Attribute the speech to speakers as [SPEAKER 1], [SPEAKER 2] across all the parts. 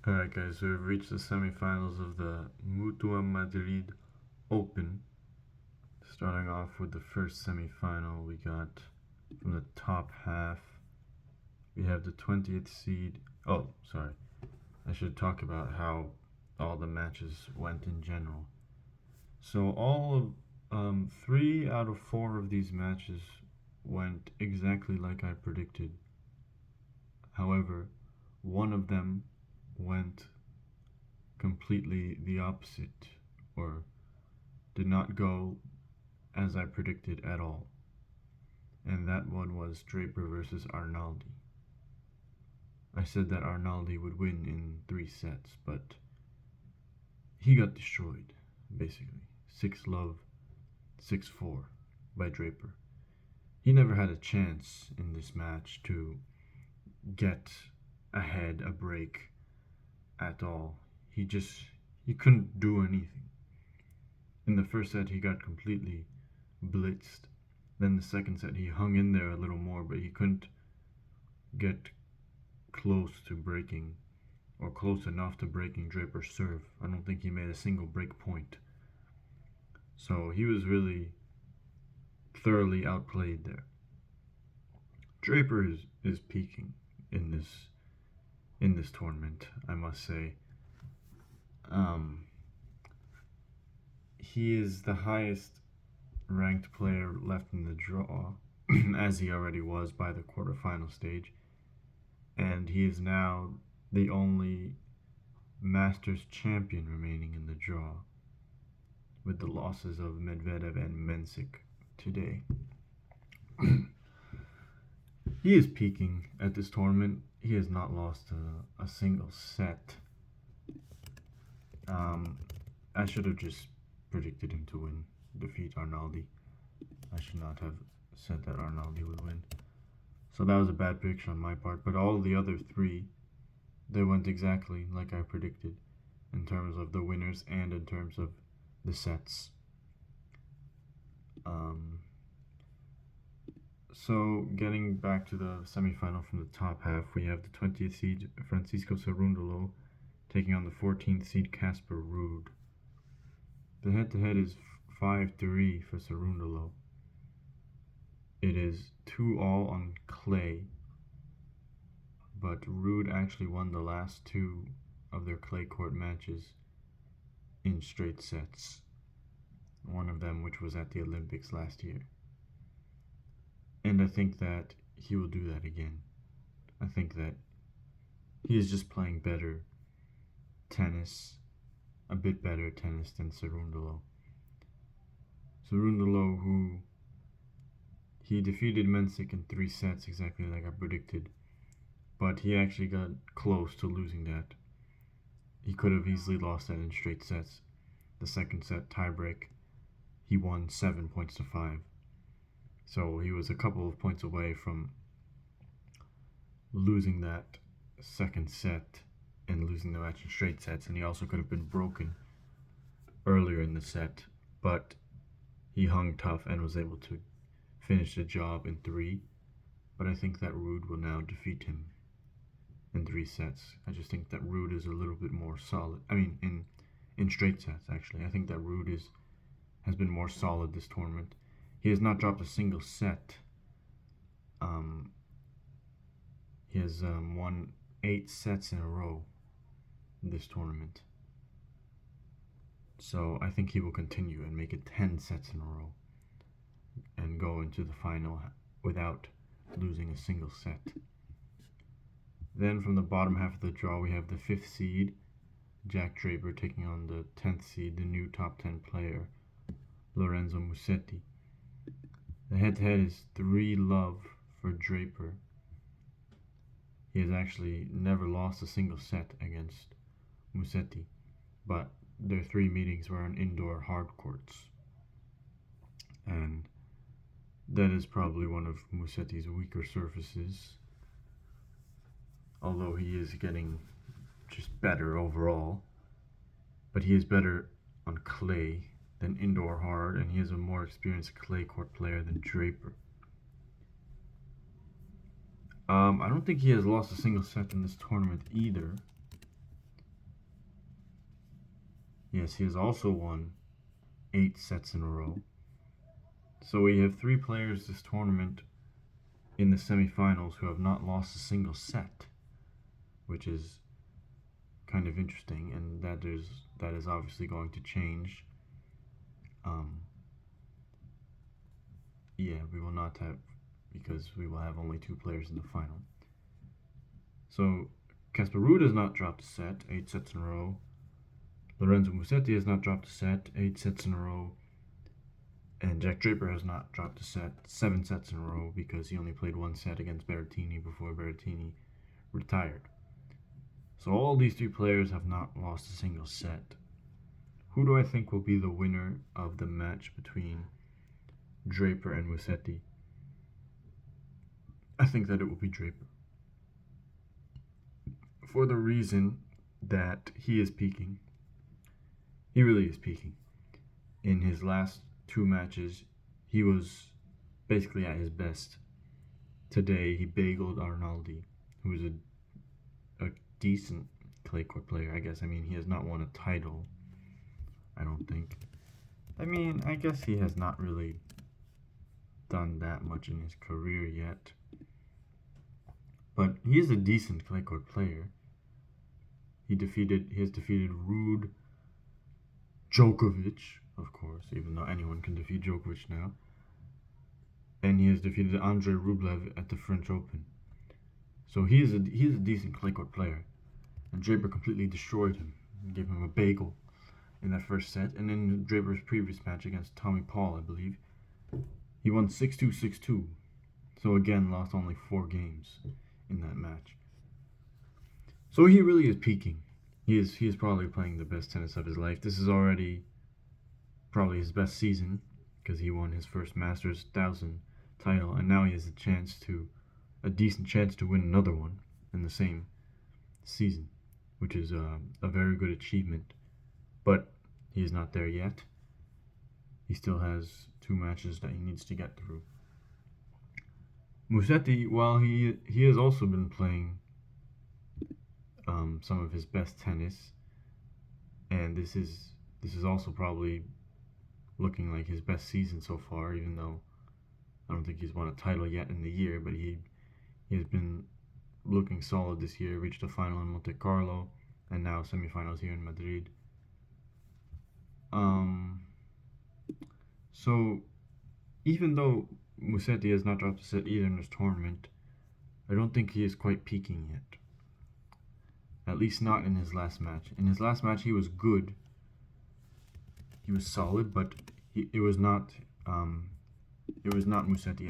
[SPEAKER 1] Alright guys, so we've reached the semifinals of the ATP Madrid Open. Starting off with the first semifinal, we got from the top half, we have the 20th seed. Oh, sorry. I should talk about how all the matches went in general. So all of 3 out of 4 of these matches went exactly like I predicted. However, one of them went completely the opposite, or did not go as I predicted at all. And that one was Draper versus Arnaldi. I said that Arnaldi would win in 3 sets, but he got destroyed, basically. 6-love, 6-4 by Draper. He never had a chance in this match to get ahead, a break at all. He couldn't do anything. In the first set, he got completely blitzed. Then the second set, he hung in there a little more, but he couldn't get close to breaking, or close enough to breaking Draper's serve. I don't think he made a single break point. So he was really thoroughly outplayed there. Draper is peaking in this tournament, I must say. He is the highest ranked player left in the draw, as he already was by the quarterfinal stage, and he is now the only Masters champion remaining in the draw, with the losses of Medvedev and Mensik today. He is peaking at this tournament. He has not lost a single set. I should have just predicted him to defeat Arnaldi. I should not have said that Arnaldi would win. So that was a bad prediction on my part. But all the other 3, they went exactly like I predicted, in terms of the winners and in terms of the sets. So getting back to the semifinal from the top half, we have the 20th seed Francisco Cerundolo taking on the 14th seed Casper Ruud. The head-to-head is 5-3 for Cerundolo. It is 2-all on clay, but Ruud actually won the last 2 of their clay court matches in straight sets. One of them which was at the Olympics last year. And I think that he will do that again. I think that he is just playing better tennis, a bit better tennis than Cerundolo. Cerundolo, who he defeated Mensik in 3 sets exactly like I predicted, but he actually got close to losing that. He could have easily lost that in straight sets. The second set tiebreak, he won 7 points to 5. So he was a couple of points away from losing that second set and losing the match in straight sets, and he also could have been broken earlier in the set, but he hung tough and was able to finish the job in 3. But I think that Ruud will now defeat him in 3 sets. I just think that Ruud is a little bit more solid. I mean, in straight sets, actually. I think that Ruud has been more solid this tournament. He has not dropped a single set. He has won 8 sets in a row in this tournament. So I think he will continue and make it 10 sets in a row and go into the final without losing a single set. Then from the bottom half of the draw, we have the 5th seed, Jack Draper, taking on the 10th seed, the new top 10 player, Lorenzo Musetti. The head-to-head is 3-love for Draper. He has actually never lost a single set against Musetti, but their 3 meetings were on indoor hard courts. And that is probably one of Musetti's weaker surfaces, although he is getting just better overall. But he is better on clay than indoor hard, and he is a more experienced clay court player than Draper. I don't think he has lost a single set in this tournament either. Yes, he has also won 8 sets in a row. So we have 3 players this tournament in the semifinals who have not lost a single set, which is kind of interesting, and that is obviously going to change. Yeah, we will not have, because we will have only 2 players in the final. So Casper Ruud has not dropped a set, 8 sets in a row. Lorenzo Musetti has not dropped a set, 8 sets in a row. And Jack Draper has not dropped a set, 7 sets in a row, because he only played 1 set against Berrettini before Berrettini retired. So all these 3 players have not lost a single set. Who do I think will be the winner of the match between Draper and Musetti? I think that it will be Draper. For the reason that he is peaking. He really is peaking. In his last 2 matches, he was basically at his best. Today, he bageled Arnaldi, who is a decent clay court player, I guess. I mean, he has not won a title, I don't think. I mean, I guess he has not really done that much in his career yet. But he is a decent clay court player. He has defeated Ruud, Djokovic, of course, even though anyone can defeat Djokovic now. And he has defeated Andrei Rublev at the French Open. So he is a decent clay court player. And Draper completely destroyed him and gave him a bagel in that first set. And in Draper's previous match against Tommy Paul, I believe, he won 6-2, 6-2. So again, lost only 4 games in that match. So he really is peaking. He is probably playing the best tennis of his life. This is already probably his best season, because he won his first Masters 1000 title, and now he has a decent chance to win another one in the same season, which is a very good achievement. But he is not there yet. He still has 2 matches that he needs to get through. Musetti, while he has also been playing some of his best tennis, and this is also probably looking like his best season so far, even though I don't think he's won a title yet in the year, but he has been looking solid this year. Reached a final in Monte Carlo, and now semifinals here in Madrid. So even though Musetti has not dropped a set either in this tournament, I don't think he is quite peaking yet. At least not in his last match. In his last match, he was good. He was solid, but it was not Musetti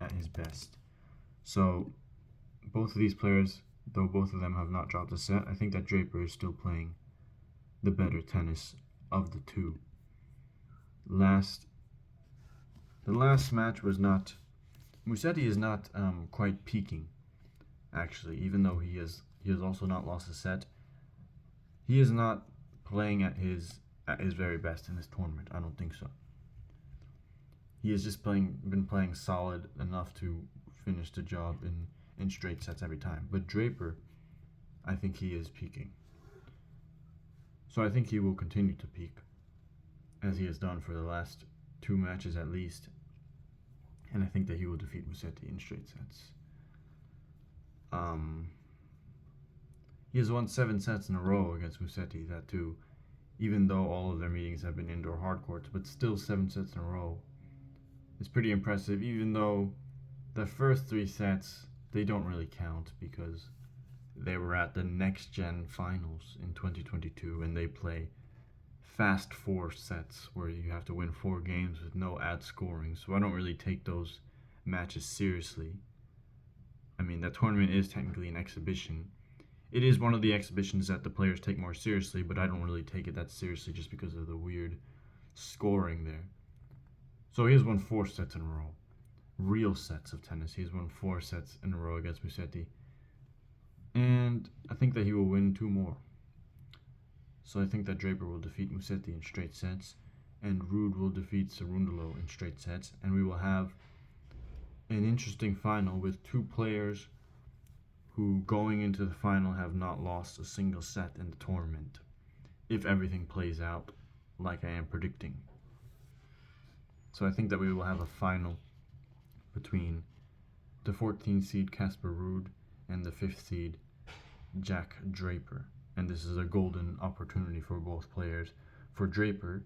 [SPEAKER 1] at his best. So both of these players, though both of them have not dropped a set, I think that Draper is still playing the better tennis of the 2. The last match was not. Musetti is not quite peaking, actually, even though he has also not lost a set. He is not playing at his very best in this tournament. I don't think so. He has just been playing solid enough to finish the job in straight sets every time. But Draper, I think he is peaking. So I think he will continue to peak, as he has done for the last 2 matches at least. And I think that he will defeat Musetti in straight sets. He has won 7 sets in a row against Musetti, that too, even though all of their meetings have been indoor hard courts, but still 7 sets in a row. It's pretty impressive, even though the first 3 sets, they don't really count, because they were at the Next Gen Finals in 2022, and they play fast 4 sets where you have to win 4 games with no ad scoring. So I don't really take those matches seriously. I mean, that tournament is technically an exhibition. It is one of the exhibitions that the players take more seriously, but I don't really take it that seriously just because of the weird scoring there. So he has won 4 sets in a row. Real sets of tennis. He has won 4 sets in a row against Musetti. And I think that he will win 2 more. So I think that Draper will defeat Musetti in straight sets, and Ruud will defeat Cerundolo in straight sets, and we will have an interesting final with 2 players who, going into the final, have not lost a single set in the tournament. if everything plays out like I am predicting. So I think that we will have a final between the 14th seed Casper Ruud and the 5th seed Jack Draper. And this is a golden opportunity for both players. For Draper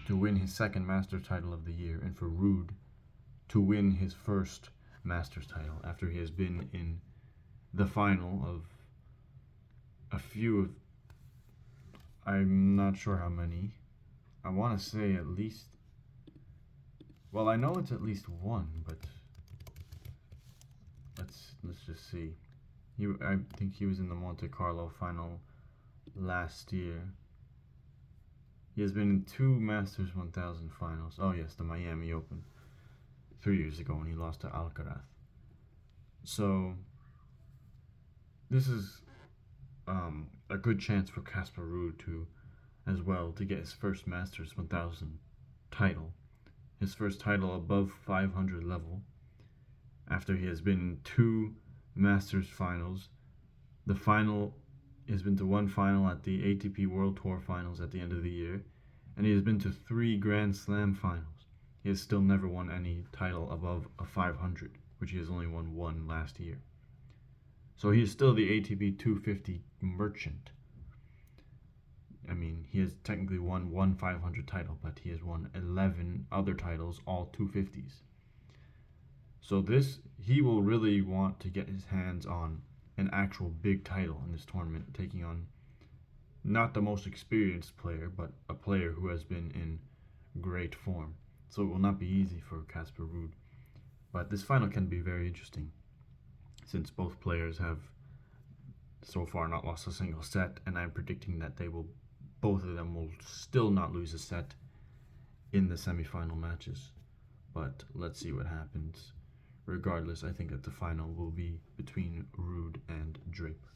[SPEAKER 1] to win his second Masters title of the year, and for Ruud to win his first Masters title after he has been in the final of a few of, I'm not sure how many. I want to say at least, well, I know it's at least one, but let's just see. I think he was in the Monte Carlo final last year. He has been in 2 Masters 1000 finals. Oh yes, the Miami Open 3 years ago when he lost to Alcaraz. So this is a good chance for Casper Ruud to, as well, to get his first Masters 1000 title, his first title above 500 level, after he has been in 2 Masters finals. The final, he has been to 1 final at the ATP World Tour finals at the end of the year, and he has been to 3 Grand Slam finals. He has still never won any title above a 500, which he has only won 1 last year. So he is still the ATP 250 merchant. I mean, he has technically won 1 500 title, but he has won 11 other titles, all 250s. So he will really want to get his hands on an actual big title in this tournament, taking on not the most experienced player, but a player who has been in great form. So it will not be easy for Casper Ruud. But this final can be very interesting, since both players have so far not lost a single set, and I'm predicting that both of them will still not lose a set in the semifinal matches. But let's see what happens. Regardless, I think that the final will be between Ruud and Draper.